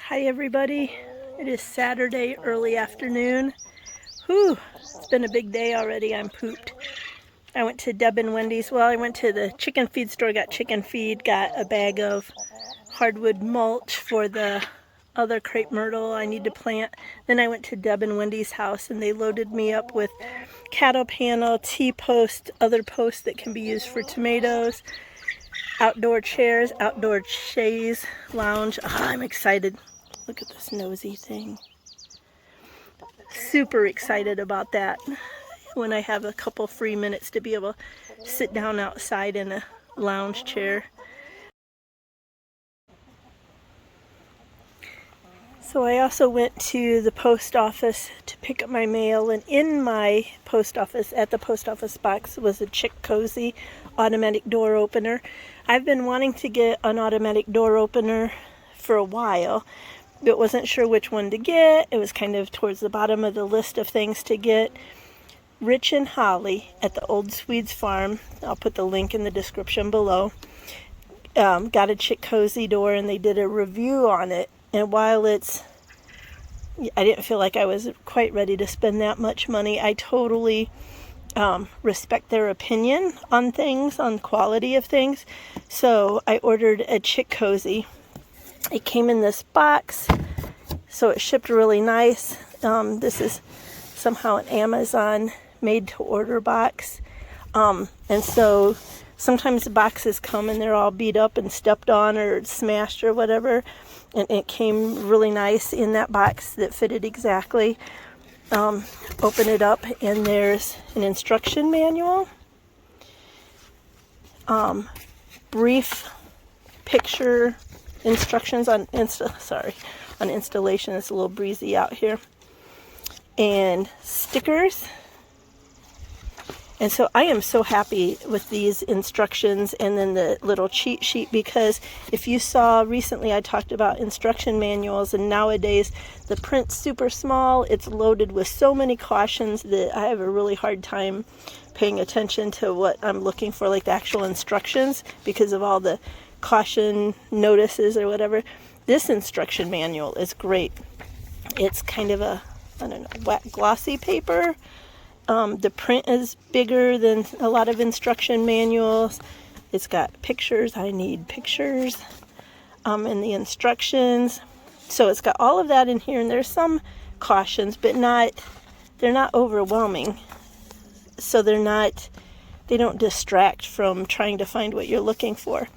Hi everybody, it is Saturday early afternoon. Whew, it's been a big day already. I'm pooped. I went to Deb and Wendy's. Well, I went to the chicken feed store, got chicken feed, got a bag of hardwood mulch for the other crepe myrtle I need to plant. Then I went to Deb and Wendy's house and they loaded me up with cattle panel, T-post, other posts that can be used for tomatoes, outdoor chairs, outdoor chaise lounge. Oh, I'm excited. Look at this nosy thing. Super excited about that when I have a couple free minutes to be able to sit down outside in a lounge chair. So I also went to the post office to pick up my mail, and in my post office, at the post office box, was a ChickCozy automatic door opener. I've been wanting to get an automatic door opener for a while, but wasn't sure which one to get. It was kind of towards the bottom of the list of things to get. Rich and Holly at the Old Swedes Farm, I'll put the link in the description below, got a ChickCozy door and they did a review on it. And while I didn't feel like I was quite ready to spend that much money, I totally respect their opinion on things, on quality of things. So I ordered a ChickCozy. It came in this box, so it shipped really nice. This is somehow an Amazon made-to-order box. And so sometimes the boxes come and they're all beat up and stepped on or smashed or whatever. And it came really nice in that box that fitted exactly. Open it up and there's an instruction manual. Brief picture instructions on installation. It's a little breezy out here. And stickers. And so I am so happy with these instructions and then the little cheat sheet, because if you saw recently I talked about instruction manuals, and nowadays the print's super small. It's loaded with so many cautions that I have a really hard time paying attention to what I'm looking for, like the actual instructions, because of all the caution notices or whatever. This instruction manual is great. It's kind of a, I don't know, wet glossy paper. The print is bigger than a lot of instruction manuals. It's got pictures. I need pictures in the instructions. So it's got all of that in here, and there's some cautions, but they're not overwhelming. So they don't distract from trying to find what you're looking for.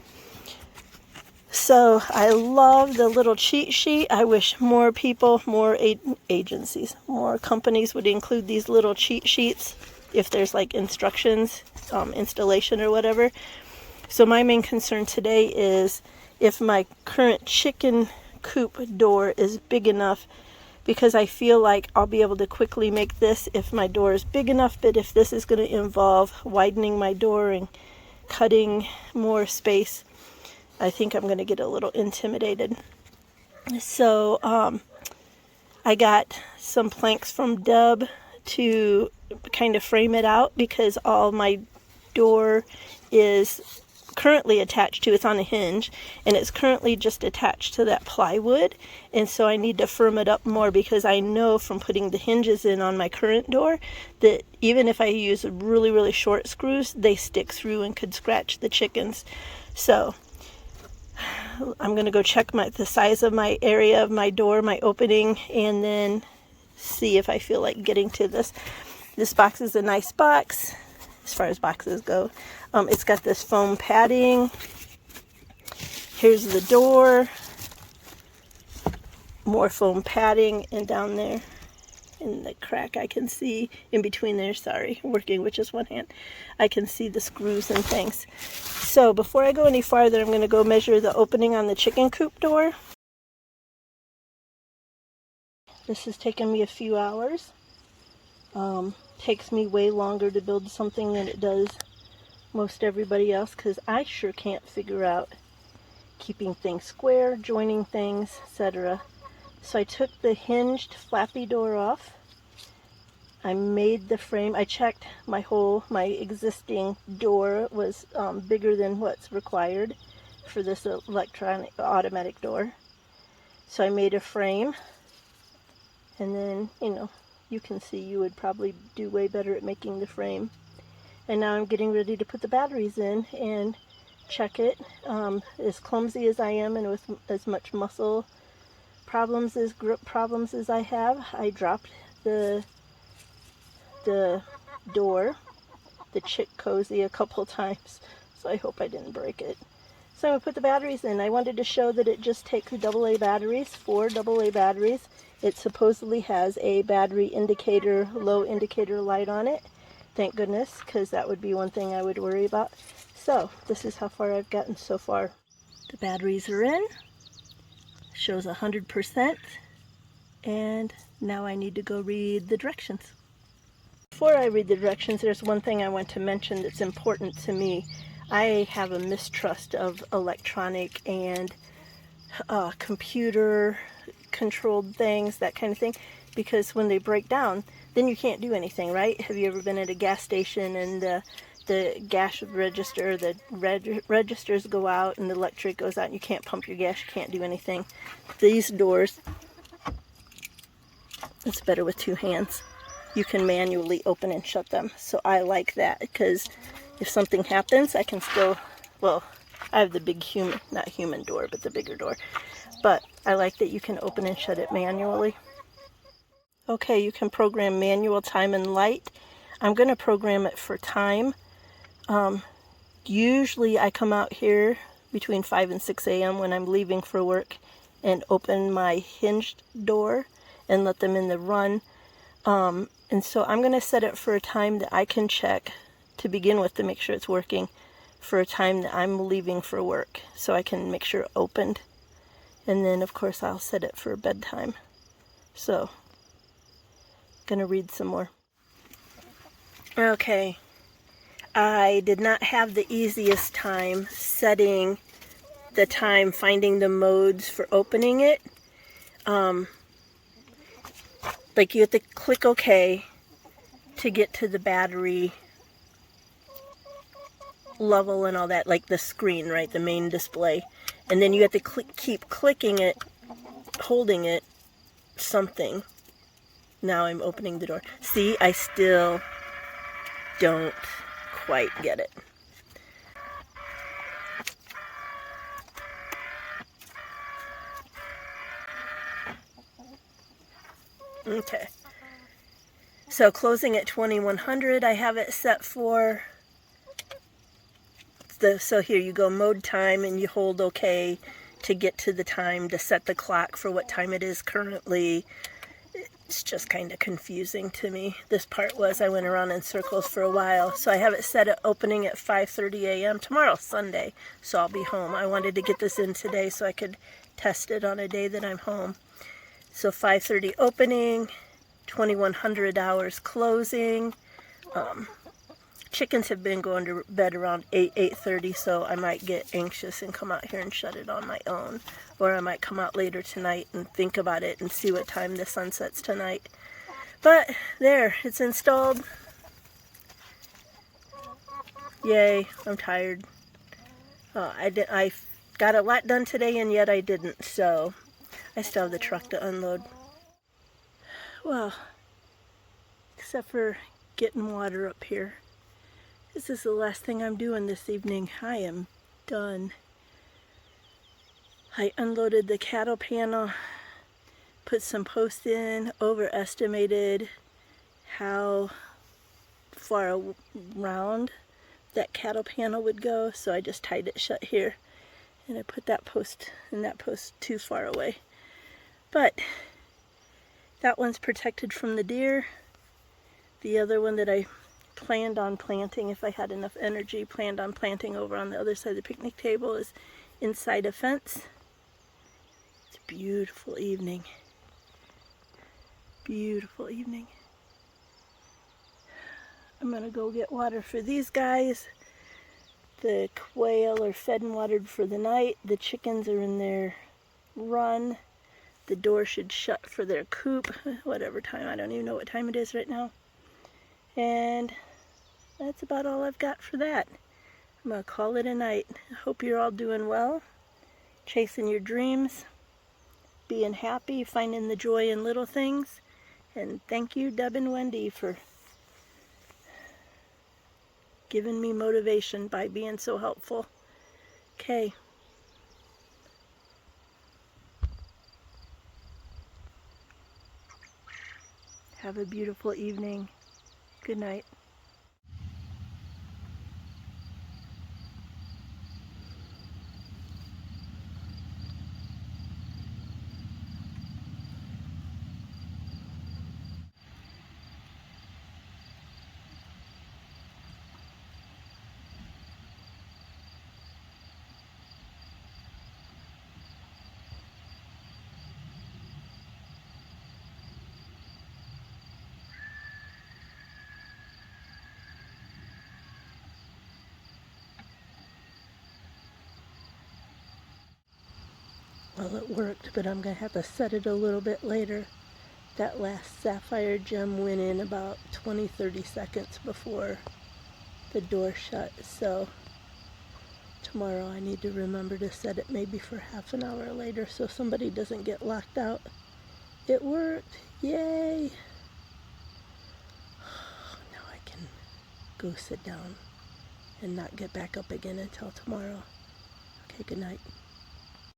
So I love the little cheat sheet. I wish more people, more agencies, more companies would include these little cheat sheets if there's like instructions, installation or whatever. So my main concern today is if my current chicken coop door is big enough, because I feel like I'll be able to quickly make this if my door is big enough. But if this is going to involve widening my door and cutting more space, I think I'm going to get a little intimidated. So I got some planks from Deb to kind of frame it out, because all my door is currently attached to, it's on a hinge, and it's currently just attached to that plywood. And so I need to firm it up more, because I know from putting the hinges in on my current door that even if I use really, really short screws, they stick through and could scratch the chickens. So I'm going to go check the size of my area of my door, my opening, and then see if I feel like getting to this. This box is a nice box as far as boxes go. It's got this foam padding. Here's the door. More foam padding, and down there in the crack I can see in between there, working with just one hand, I can see the screws and things. So before I go any farther, I'm going to go measure the opening on the chicken coop door. This has taken me a few hours. Takes me way longer to build something than it does most everybody else, because I sure can't figure out keeping things square, joining things, etc. So I took the hinged flappy door off. I made the frame. I checked my existing door was bigger than what's required for this electronic automatic door. So I made a frame, and then, you know, you can see you would probably do way better at making the frame. And now I'm getting ready to put the batteries in and check it. As clumsy as I am and with as much muscle problems as grip problems as I have, I dropped the door, the ChickCozy, a couple times, so I hope I didn't break it. So I'm going to put the batteries in. I wanted to show that it just takes AA batteries, 4 AA batteries. It supposedly has a battery indicator, low indicator light on it. Thank goodness, because that would be one thing I would worry about. So this is how far I've gotten so far. The batteries are in. Shows 100%. And now I need to go read the directions. Before I read the directions, there's one thing I want to mention that's important to me. I have a mistrust of electronic and computer controlled things, that kind of thing, because when they break down, then you can't do anything, right? Have you ever been at a gas station and the gas register, the registers go out and the electric goes out and you can't pump your gas, you can't do anything? These doors, it's better with 2 hands. You can manually open and shut them. So I like that, because if something happens, I can still, well, I have the big human, not human door, but the bigger door. But I like that you can open and shut it manually. Okay, you can program manual, time, and light. I'm going to program it for time. Usually I come out here between 5 and 6 a.m. when I'm leaving for work and open my hinged door and let them in the run. And so I'm going to set it for a time that I can check to begin with to make sure it's working, for a time that I'm leaving for work, so I can make sure it opened. And then of course I'll set it for bedtime. So, gonna read some more. Okay, I did not have the easiest time setting the time, finding the modes for opening it. Like you have to click OK to get to the battery level and all that, like the screen, right, the main display. And then you have to keep clicking it, holding it, something. Now I'm opening the door. See, I still don't quite get it. Okay. So closing at 2100, I have it set for so here you go, mode time, and you hold OK to get to the time, to set the clock for what time it is currently. It's just kind of confusing to me. This part was, I went around in circles for a while. So I have it set at opening at 5:30 a.m. Tomorrow's Sunday, so I'll be home. I wanted to get this in today so I could test it on a day that I'm home. So 5:30 opening, 2100 hours closing. Chickens have been going to bed around 8:30, so I might get anxious and come out here and shut it on my own. Or I might come out later tonight and think about it and see what time the sun sets tonight. But there, it's installed. Yay, I'm tired. I got a lot done today and yet I didn't, so I still have the truck to unload. Well, except for getting water up here. This is the last thing I'm doing this evening. I am done. I unloaded the cattle panel, put some posts in, overestimated how far around that cattle panel would go, so I just tied it shut here. And I put that post and that post too far away. But that one's protected from the deer. The other one that I planned on planting, if I had enough energy, planned on planting over on the other side of the picnic table, is inside a fence. It's a beautiful evening. Beautiful evening. I'm gonna go get water for these guys. The quail are fed and watered for the night. The chickens are in their run. The door should shut for their coop, whatever time. I don't even know what time it is right now. And that's about all I've got for that. I'm going to call it a night. I hope you're all doing well, chasing your dreams, being happy, finding the joy in little things. And thank you, Deb and Wendy, for giving me motivation by being so helpful. Okay. Have a beautiful evening. Good night. Well, it worked, but I'm going to have to set it a little bit later. That last sapphire gem went in about 20-30 seconds before the door shut, so tomorrow I need to remember to set it maybe for half an hour later so somebody doesn't get locked out. It worked! Yay! Now I can go sit down and not get back up again until tomorrow. Okay, good night.